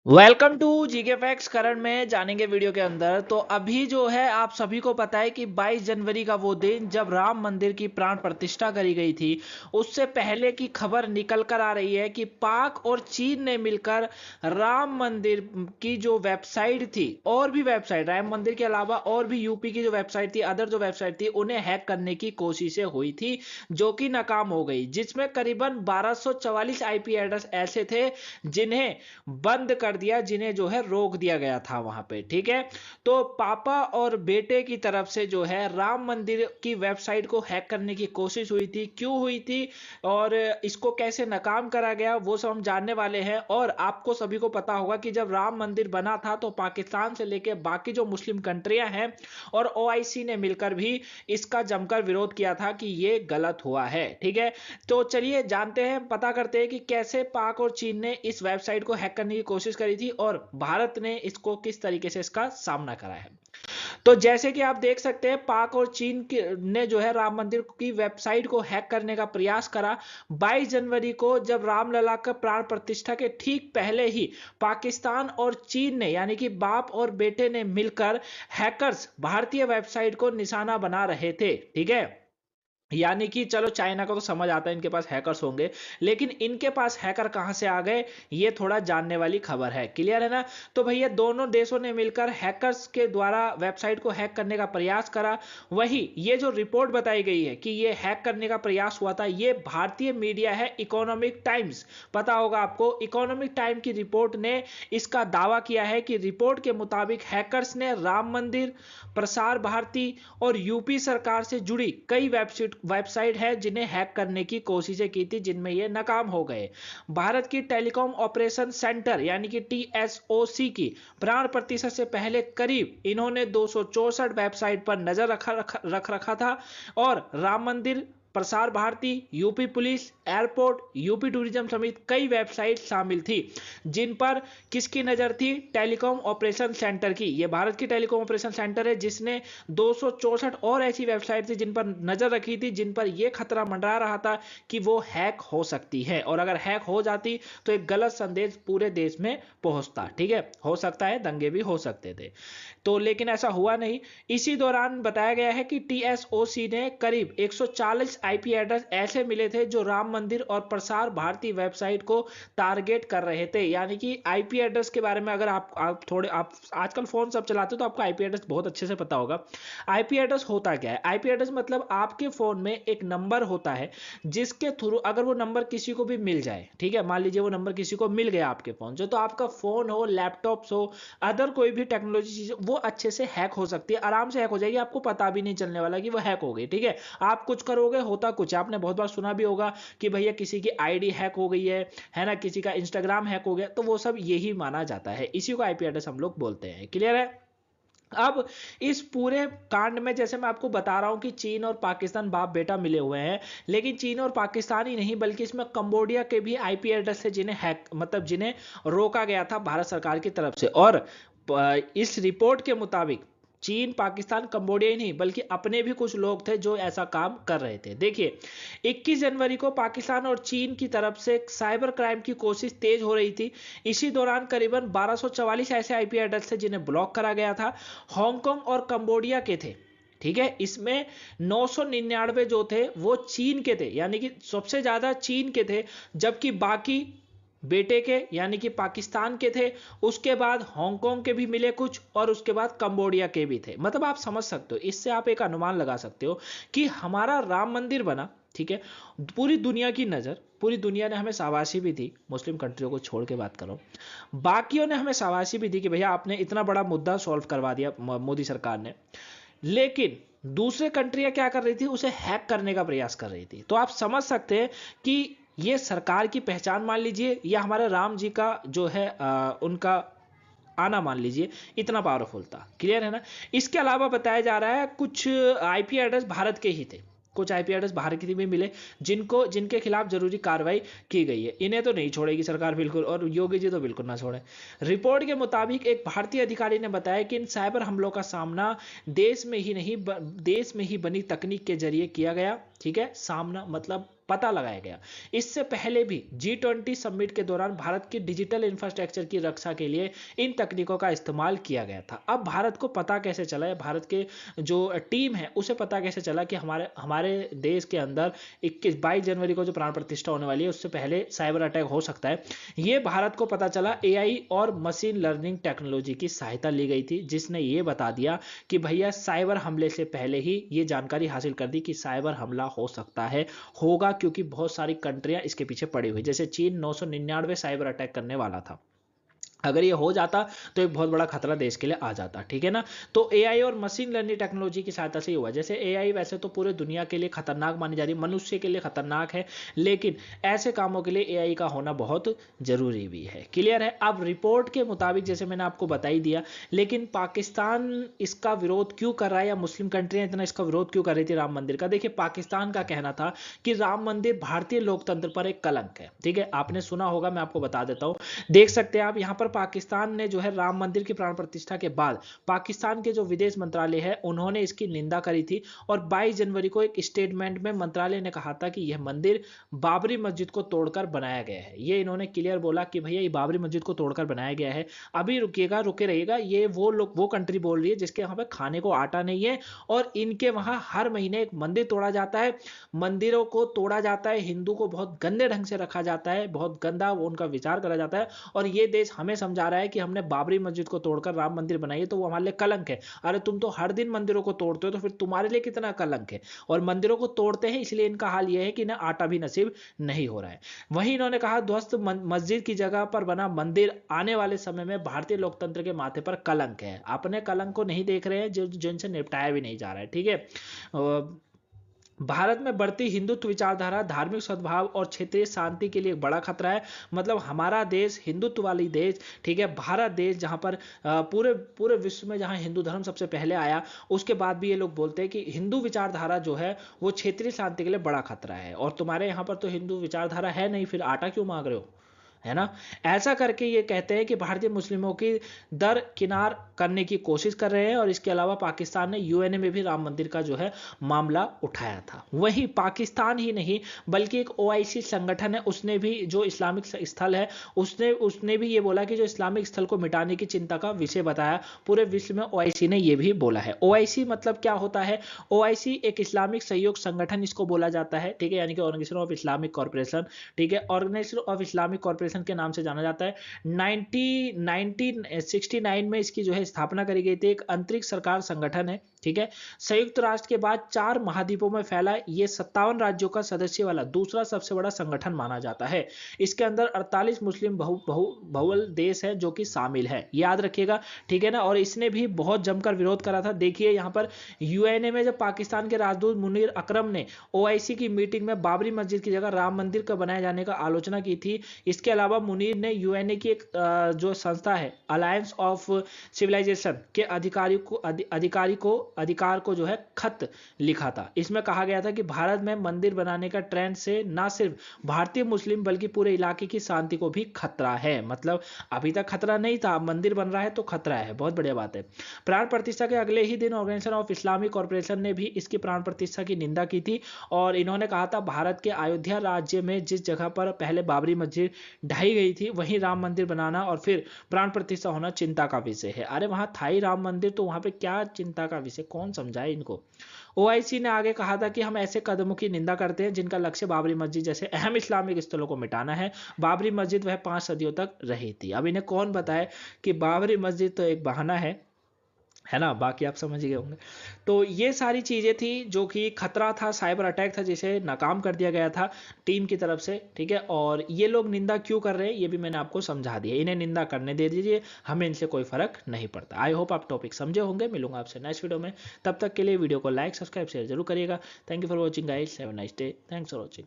Welcome to GK facts. करण में जानेंगे वीडियो के अंदर। तो अभी जो है आप सभी को पता है कि 22 जनवरी का वो दिन जब राम मंदिर की प्राण प्रतिष्ठा करी गई थी, उससे पहले की खबर निकल कर आ रही है कि पाक और चीन ने मिलकर राम मंदिर की जो वेबसाइट थी, और भी वेबसाइट राम मंदिर के अलावा और भी यूपी की जो वेबसाइट थी, अदर जो वेबसाइट थी, उन्हें हैक करने की कोशिशें हुई थी जो कि नाकाम हो गई, जिसमें करीबन 1244 आईपी एड्रेस ऐसे थे जिन्हें बंद कर दिया, जिन्हें जो है रोक दिया गया था वहां पे। ठीक है, तो पापा और बेटे की तरफ से जो है राम मंदिर की वेबसाइट को हैक करने की कोशिश हुई थी। क्यों हुई थी और इसको कैसे नाकाम करा गया, वो सब हम जानने वाले हैं। और आपको सभी को पता होगा कि जब राम मंदिर बना था तो पाकिस्तान से लेकर बाकी जो मुस्लिम कंट्रियां हैं और ओआईसी ने मिलकर भी इसका जमकर विरोध किया था कि ये गलत हुआ है। ठीक है, तो चलिए जानते हैं, पता करते हैं कि कैसे पाक और चीन ने इस वेबसाइट को हैक करने की कोशिश करी थी और भारत ने इसको किस तरीके से इसका सामना करा है। तो जैसे कि आप देख सकते हैं, पाक और चीन ने जो है राम मंदिर की वेबसाइट को हैक करने का प्रयास करा 22 जनवरी को, जब रामलला का प्राण प्रतिष्ठा के ठीक पहले ही पाकिस्तान और चीन ने, यानी कि बाप और बेटे ने मिलकर हैकर्स भारतीय वेबसाइट को निशाना बना रहे थे। ठीक है, यानी कि चलो चाइना को तो समझ आता है इनके पास हैकर्स होंगे, लेकिन इनके पास हैकर कहां से आ गए, ये थोड़ा जानने वाली खबर है। क्लियर है ना? तो भैया दोनों देशों ने मिलकर हैकर्स के द्वारा वेबसाइट को हैक करने का प्रयास करा। वही ये जो रिपोर्ट बताई गई है कि ये हैक करने का प्रयास हुआ था, ये भारतीय मीडिया है इकोनॉमिक टाइम्स, पता होगा आपको। इकोनॉमिक टाइम की रिपोर्ट ने इसका दावा किया है कि रिपोर्ट के मुताबिक हैकर्स ने राम मंदिर, प्रसार भारती और यूपी सरकार से जुड़ी कई वेबसाइट है जिन्हें हैक करने की कोशिशें की थी, जिनमें ये नाकाम हो गए। भारत की टेलीकॉम ऑपरेशन सेंटर यानी कि टीएसओसी की प्राण प्रतिष्ठा से पहले करीब इन्होंने 264 वेबसाइट पर नजर रख रखा था, और Ram Mandir, Prasar Bharati, UP police, airport, UP tourism समेत कई वेबसाइट शामिल थी, जिन पर किसकी नजर थी? टेलीकॉम ऑपरेशन सेंटर की। यह भारत की टेलीकॉम ऑपरेशन सेंटर है जिसने 264 और ऐसी वेबसाइट थी जिन पर नजर रखी थी, जिन पर यह खतरा मंडरा रहा था कि वो हैक हो सकती है, और अगर हैक हो जाती तो एक गलत संदेश पूरे देश में पहुंचता। ठीक है, हो सकता है दंगे भी हो सकते थे, तो लेकिन ऐसा हुआ नहीं। इसी दौरान बताया गया है कि टीएसओसी ने करीब 140 आईपी एड्रेस ऐसे मिले थे जो राम मंदिर और प्रसार भारती वेबसाइट को टारगेट कर रहे थे। यानी कि आईपी एड्रेस के बारे में अगर आप थोड़े, आप आजकल फोन सब चलाते हो तो आपको आईपी एड्रेस बहुत अच्छे से पता होगा। आईपी एड्रेस होता क्या है? आईपी एड्रेस मतलब आपके फोन में एक नंबर होता है जिसके थ्रू अगर वो नंबर किसी को भी मिल जाए, ठीक है, मान लीजिए वो नंबर किसी को मिल गया आपके फोन से, तो आपका फोन हो, लैपटॉप हो, अदर कोई भी टेक्नोलॉजी चीज, वो अच्छे से हैक हो सकती है, आराम से हैक हो जाएगी, आपको पता भी नहीं चलने वाला कि वो हैक हो गई। ठीक है, आप कुछ करोगे, होता कुछ। आपने बहुत बार सुना भी होगा कि भैया किसी की आईडी हैक हो गई है ना, किसी का इंस्टाग्राम हैक हो गया, तो वो सब यही माना जाता है, इसी को आईपी एड्रेस हम लोग बोलते हैं। क्लियर है? अब इस पूरे कांड में जैसे मैं आपको बता रहा हूं कि चीन और पाकिस्तान बाप बेटा मिले हुए हैं, लेकिन चीन और पाकिस्तान ही नहीं बल्कि इसमें कंबोडिया के भी आईपी एड्रेस है जिन्हें हैक, मतलब जिन्हें रोका गया था भारत सरकार की तरफ से। और इस रिपोर्ट के मुताबिक चीन, पाकिस्तान, कंबोडिया ही नहीं बल्कि अपने भी कुछ लोग थे जो ऐसा काम कर रहे थे। देखिए, 21 जनवरी को पाकिस्तान और चीन की तरफ से साइबर क्राइम की कोशिश तेज हो रही थी। इसी दौरान करीबन 1244 ऐसे आईपी एड्रेस थे जिन्हें ब्लॉक करा गया था, हांगकांग और कंबोडिया के थे। ठीक है, इसमें 999 जो थे वो चीन के थे, यानी कि सबसे ज्यादा चीन के थे, जबकि बाकी बेटे के यानी कि पाकिस्तान के थे, उसके बाद हांगकांग के भी मिले कुछ, और उसके बाद कंबोडिया के भी थे। मतलब आप समझ सकते हो, इससे आप एक अनुमान लगा सकते हो कि हमारा राम मंदिर बना, ठीक है, पूरी दुनिया की नज़र, पूरी दुनिया ने हमें शाबाशी भी दी, मुस्लिम कंट्रियों को छोड़ के बात करो, बाकियों ने हमें शाबाशी भी दी कि भैया आपने इतना बड़ा मुद्दा सॉल्व करवा दिया, मोदी सरकार ने। लेकिन दूसरे कंट्रियां क्या कर रही थी? उसे हैक करने का प्रयास कर रही थी। तो आप समझ सकते हैं कि ये सरकार की पहचान मान लीजिए, या हमारे राम जी का जो है उनका आना मान लीजिए, इतना पावरफुल था। क्लियर है ना? इसके अलावा बताया जा रहा है कुछ आईपी एड्रेस भारत के ही थे, कुछ आईपी एड्रेस भारत के भी मिले, जिनके खिलाफ जरूरी कार्रवाई की गई है। इन्हें तो नहीं छोड़ेगी सरकार बिल्कुल, और योगी जी तो बिल्कुल ना छोड़े। रिपोर्ट के मुताबिक एक भारतीय अधिकारी ने बताया कि इन साइबर हमलों का सामना देश में ही बनी तकनीक के जरिए किया गया। ठीक है, सामना मतलब पता लगाया गया। इससे पहले भी G20 समिट के दौरान भारत की डिजिटल इंफ्रास्ट्रक्चर की रक्षा के लिए इन तकनीकों का इस्तेमाल किया गया था। अब भारत को पता कैसे चला, या भारत के जो टीम है उसे पता कैसे चला कि हमारे हमारे देश के अंदर 22 जनवरी को जो प्राण प्रतिष्ठा होने वाली है उससे पहले साइबर अटैक हो सकता है। ये भारत को पता चला AI और मशीन लर्निंग टेक्नोलॉजी की सहायता ली गई थी, जिसने ये बता दिया कि भैया साइबर हमले से पहले ही ये जानकारी हासिल कर दी कि साइबर हमला हो सकता है, होगा, क्योंकि बहुत सारी कंट्रियां इसके पीछे पड़ी हुई, जैसे चीन 999 साइबर अटैक करने वाला था। अगर ये हो जाता तो एक बहुत बड़ा खतरा देश के लिए आ जाता, ठीक है ना। तो AI और मशीन लर्निंग टेक्नोलॉजी की सहायता से ही हुआ। जैसे AI वैसे तो पूरे दुनिया के लिए खतरनाक मानी जा रही है, मनुष्य के लिए खतरनाक है, लेकिन ऐसे कामों के लिए AI का होना बहुत जरूरी भी है। क्लियर है। अब रिपोर्ट के मुताबिक जैसे मैंने आपको बता ही दिया, लेकिन पाकिस्तान इसका विरोध क्यों कर रहा है, या मुस्लिम कंट्रियां इतना इसका विरोध क्यों कर रही थी राम मंदिर का। देखिए, पाकिस्तान का कहना था कि राम मंदिर भारतीय लोकतंत्र पर एक कलंक है। ठीक है, आपने सुना होगा, मैं आपको बता देता हूं। देख सकते हैं आप यहाँ पर पाकिस्तान ने जो है राम मंदिर की प्राण प्रतिष्ठा के बाद पाकिस्तान के जो विदेश मंत्रालय है उन्होंने इसकी निंदा करी थी, और 22 जनवरी को एक स्टेटमेंट में मंत्रालय ने कहा था कि यह मंदिर बाबरी मस्जिद को तोड़कर बनाया गया है। ये इन्होंने क्लियर बोला कि भैया ये बाबरी मस्जिद को तोड़कर बनाया गया है। अभी रुकिएगा, रुके रहिएगा, ये वो कंट्री बोल रही है जिसके यहाँ पे खाने को आटा नहीं है, और इनके वहां हर महीने एक मंदिर तोड़ा जाता है, मंदिरों को तोड़ा जाता है, हिंदू को बहुत गंदे ढंग से रखा जाता है, बहुत गंदा उनका विचार करा जाता है, और ये देश हमें समझा रहा है कि हमने बाबरी मस्जिद को तोड़कर राम मंदिर बनाई है तो वो हमारे लिए कलंक है। अरे तुम तो हर दिन मंदिरों को तोड़ते हो, तो फिर तुम्हारे लिए कितना कलंक है। और मंदिरों को तोड़ते हैं इसलिए इनका हाल यह है कि इन्हें आटा भी नसीब नहीं हो रहा है। वहीं इन्होंने कहा ध्वस्त मस्जिद की जगह पर बना मंदिर आने वाले समय में भारतीय लोकतंत्र के माथे पर कलंक है। अपने कलंक को नहीं देख रहे हैं, जो जिनसे निपटाया भी नहीं जा रहा है। ठीक है। भारत में बढ़ती हिंदुत्व विचारधारा धार्मिक सद्भाव और क्षेत्रीय शांति के लिए एक बड़ा खतरा है। मतलब हमारा देश हिंदुत्व वाली देश, ठीक है, भारत देश जहां पर पूरे पूरे विश्व में जहां हिंदू धर्म सबसे पहले आया, उसके बाद भी ये लोग बोलते हैं कि हिंदू विचारधारा जो है वो क्षेत्रीय शांति के लिए बड़ा खतरा है, और तुम्हारे यहाँ पर तो हिंदू विचारधारा है नहीं, फिर आटा क्यों मांग रहे हो, है ना। ऐसा करके ये कहते हैं कि भारतीय मुस्लिमों की दरकिनार करने की कोशिश कर रहे हैं, और इसके अलावा पाकिस्तान ने यूएनए में भी राम मंदिर का जो है मामला उठाया था। वहीं पाकिस्तान ही नहीं बल्कि एक OIC संगठन है, उसने भी जो इस्लामिक स्थल है उसने भी ये बोला कि जो इस्लामिक स्थल को मिटाने की चिंता का विषय बताया। पूरे विश्व में OIC ने ये भी बोला है। OIC मतलब क्या होता है, OIC एक इस्लामिक सहयोग संगठन इसको बोला जाता है, ठीक है, यानी कि ऑर्गेनाइजेशन ऑफ इस्लामिक कॉर्पोरेशन, ठीक है, ऑर्गेनाइजेशन ऑफ इस्लामिक कॉर्पोरेशन के नाम से जाना जाता है। 1969 में इसकी जो है स्थापना करी गई थी। एक अंतरिक्ष सरकार संगठन है, ठीक है। संयुक्त राष्ट्र के बाद 4 महाद्वीपों में फैला ये 57 राज्यों का सदस्य वाला दूसरा सबसे बड़ा संगठन माना जाता है। इसके अंदर 48 मुस्लिम बहुल देश है जो कि शामिल है, याद रखिएगा, ठीक है ना। और इसने भी बहुत जमकर विरोध करा था। देखिए यहाँ पर यूएनए में जब पाकिस्तान के राजदूत मुनीर अकरम ने OIC की मीटिंग में बाबरी मस्जिद की जगह राम मंदिर का बनाए जाने का आलोचना की थी। इसके अलावा मुनीर ने यूएनए की एक जो संस्था है अलायंस ऑफ सिविलाइजेशन के अधिकार को जो है खत लिखा था। इसमें कहा गया था कि भारत में मंदिर बनाने का ट्रेंड से ना सिर्फ भारतीय मुस्लिम बल्कि पूरे इलाके की शांति को भी खतरा है। मतलब अभी तक खतरा नहीं था, मंदिर बन रहा है तो खतरा है। बहुत बढ़िया बात है। प्राण प्रतिष्ठा के अगले ही दिन ऑर्गेनाइजेशन ऑफ इस्लामिक कॉर्पोरेशन ने भी इसकी प्राण प्रतिष्ठा की निंदा की थी, और इन्होंने कहा था भारत के अयोध्या राज्य में जिस जगह पर पहले बाबरी मस्जिद ढाई गई थी वहीं राम मंदिर बनाना और फिर प्राण प्रतिष्ठा होना चिंता का विषय है। अरे वहां था ही राम मंदिर, तो वहां पे क्या चिंता का विषय, कौन समझाए इनको। OIC ने आगे कहा था कि हम ऐसे कदमों की निंदा करते हैं जिनका लक्ष्य बाबरी मस्जिद जैसे अहम इस्लामिक स्थलों को मिटाना है। बाबरी मस्जिद वह 5 सदियों तक रही थी। अब इन्हें कौन बताए कि बाबरी मस्जिद तो एक बहाना है ना, बाकी आप समझ गए होंगे। तो ये सारी चीजें थी जो कि खतरा था, साइबर अटैक था, जिसे नाकाम कर दिया गया था टीम की तरफ से, ठीक है। और ये लोग निंदा क्यों कर रहे हैं ये भी मैंने आपको समझा दिया। इन्हें निंदा करने दे दीजिए, हमें इनसे कोई फर्क नहीं पड़ता। आई होप आप टॉपिक समझे होंगे। मिलूंगा आपसे नेक्स्ट वीडियो में, तब तक के लिए वीडियो को लाइक सब्सक्राइब शेयर जरूर करिएगा। Thank you for watching guys, have a nice day, thanks for watching.